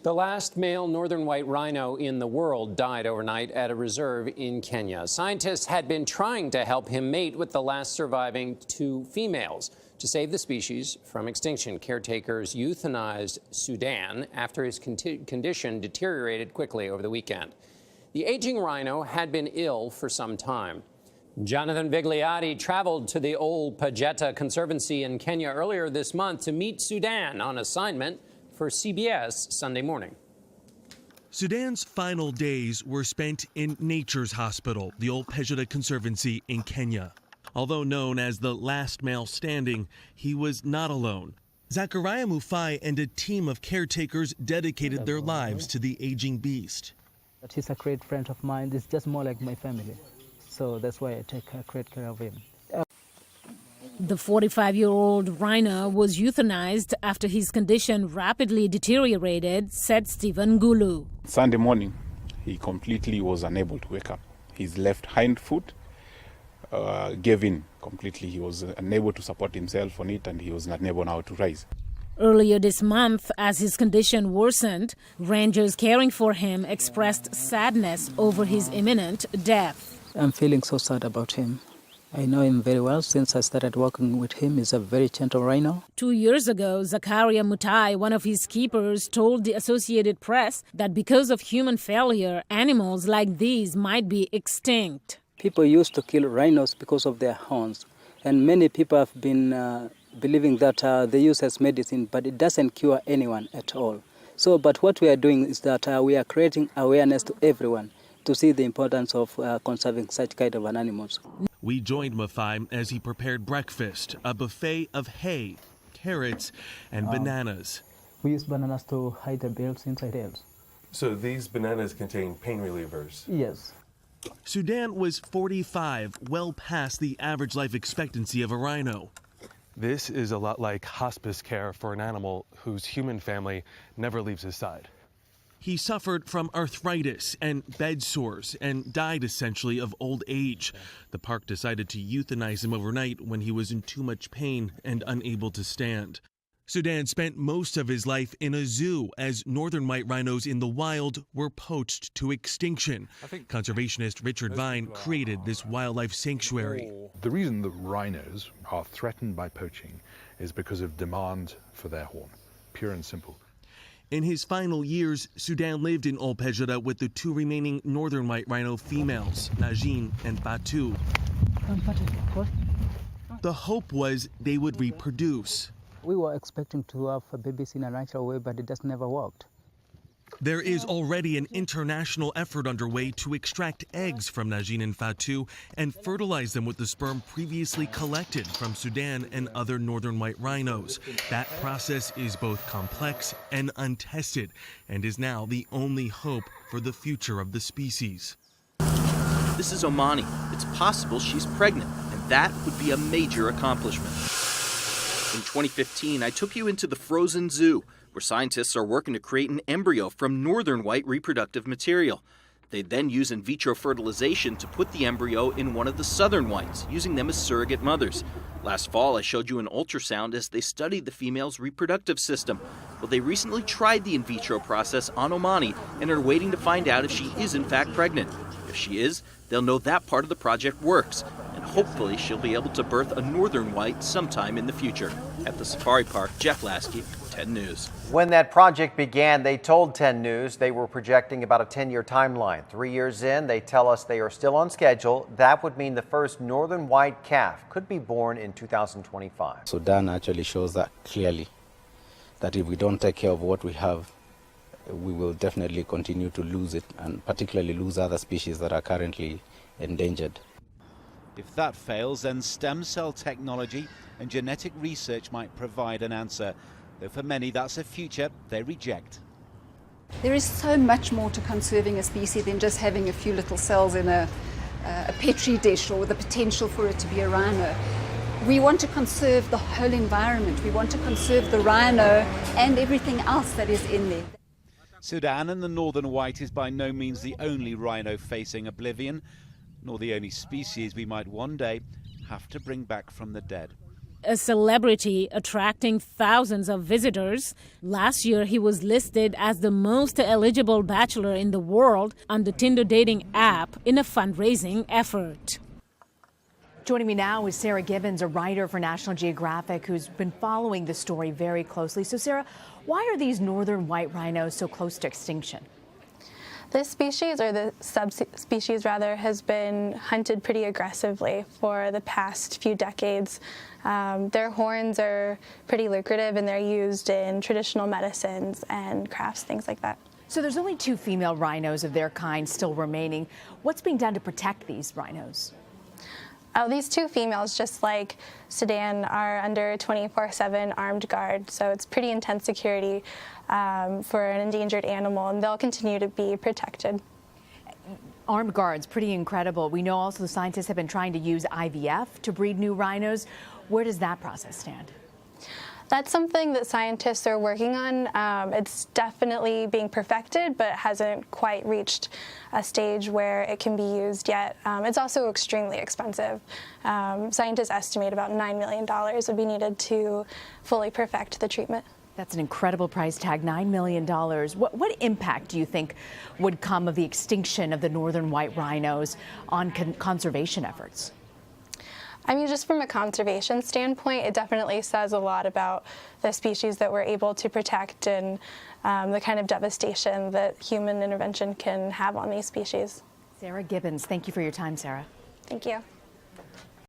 The last male northern white rhino in the world died overnight at a reserve in Kenya. Scientists had been trying to help him mate with the last surviving 2 females to save the species from extinction. Caretakers euthanized Sudan after his condition deteriorated quickly over the weekend. The aging rhino had been ill for some time. Jonathan Vigliotti traveled to the Old Pajeta Conservancy in Kenya earlier this month to meet Sudan on assignment for CBS Sunday Morning. Sudan's final days were spent in Nature's Hospital, the Old Pajeta Conservancy in Kenya. Although known as the last male standing, he was not alone. Zachariah Mufai and a team of caretakers dedicated their lives to the aging beast. He's a great friend of mine. It's just more like my family. So that's why I take great care of him. The 45-year-old rhino was euthanized after his condition rapidly deteriorated, said Stephen Gulu. Sunday morning, he completely was unable to wake up. His left hind foot gave in completely. He was unable to support himself on it, and he was not able now to rise. Earlier this month, as his condition worsened, rangers caring for him expressed sadness over his imminent death. I'm feeling so sad about him. I know him very well since I started working with him. He's a very gentle rhino. 2 years ago, Zakaria Mutai, one of his keepers, told the Associated Press that because of human failure, animals like these might be extinct. People used to kill rhinos because of their horns, and many people have been believing that they use as medicine, but it doesn't cure anyone at all. So, but what we are doing is that we are creating awareness to everyone to see the importance of conserving such kind of animals. We joined Mafai as he prepared breakfast, a buffet of hay, carrots, and bananas. We use bananas to hide the bills inside hills. So these bananas contain pain relievers? Yes. Sudan was 45, well past the average life expectancy of a rhino. This is a lot like hospice care for an animal whose human family never leaves his side. He suffered from arthritis and bed sores and died essentially of old age. The park decided to euthanize him overnight when he was in too much pain and unable to stand. Sudan spent most of his life in a zoo as northern white rhinos in the wild were poached to extinction. Conservationist Richard Vine created this wildlife sanctuary. The reason that rhinos are threatened by poaching is because of demand for their horn, pure and simple. In his final years, Sudan lived in Old Pajeta with the 2 remaining northern white rhino females, Najin and Batu. The hope was they would reproduce. We were expecting to have babies in a natural way, but it just never worked. There is already an international effort underway to extract eggs from Najin and Fatu and fertilize them with the sperm previously collected from Sudan and other northern white rhinos. That process is both complex and untested and is now the only hope for the future of the species. This is Omani. It's possible she's pregnant, and that would be a major accomplishment. In 2015, I took you into the frozen zoo, where scientists are working to create an embryo from northern white reproductive material. They then use in vitro fertilization to put the embryo in one of the southern whites, using them as surrogate mothers. Last fall, I showed you an ultrasound as they studied the female's reproductive system. Well, they recently tried the in vitro process on Omani and are waiting to find out if she is in fact pregnant. If she is, they'll know that part of the project works, and hopefully she'll be able to birth a northern white sometime in the future. At the safari park, Jeff Lasky, 10 News. When that project began, they told 10 News they were projecting about a 10-year timeline. 3 years in, they tell us they are still on schedule. That would mean the first northern white calf could be born in 2025. Sudan actually shows that clearly, that if we don't take care of what we have, we will definitely continue to lose it, and particularly lose other species that are currently endangered. If that fails, then stem cell technology and genetic research might provide an answer. Though for many, that's a future they reject. There is so much more to conserving a species than just having a few little cells in a petri dish or the potential for it to be a rhino. We want to conserve the whole environment. We want to conserve the rhino and everything else that is in there. Sudan and the northern white is by no means the only rhino facing oblivion, nor the only species we might one day have to bring back from the dead. a celebrity attracting thousands of visitors. Last year, he was listed as the most eligible bachelor in the world on the Tinder dating app in a fundraising effort. Joining me now is Sarah Gibbons, a writer for National Geographic, who's been following the story very closely. So, Sarah, why are these northern white rhinos so close to extinction? This species, or the subspecies rather, has been hunted pretty aggressively for the past few decades. Their horns are pretty lucrative, and they're used in traditional medicines and crafts, things like that. So there's only 2 female rhinos of their kind still remaining. What's being done to protect these rhinos? Oh, these 2 females, just like Sudan, are under 24/7 armed guard, so it's pretty intense security for an endangered animal, and they'll continue to be protected. Armed guards, pretty incredible. We know also the scientists have been trying to use IVF to breed new rhinos. Where does that process stand? That's something that scientists are working on. It's definitely being perfected, but hasn't quite reached a stage where it can be used yet. It's also extremely expensive. Scientists estimate about $9 million would be needed to fully perfect the treatment. That's an incredible price tag, $9 million. What impact do you think would come of the extinction of the northern white rhinos on conservation efforts? I mean, just from a conservation standpoint, it definitely says a lot about the species that we're able to protect and the kind of devastation that human intervention can have on these species. Sarah Gibbons, thank you for your time, Sarah. Thank you.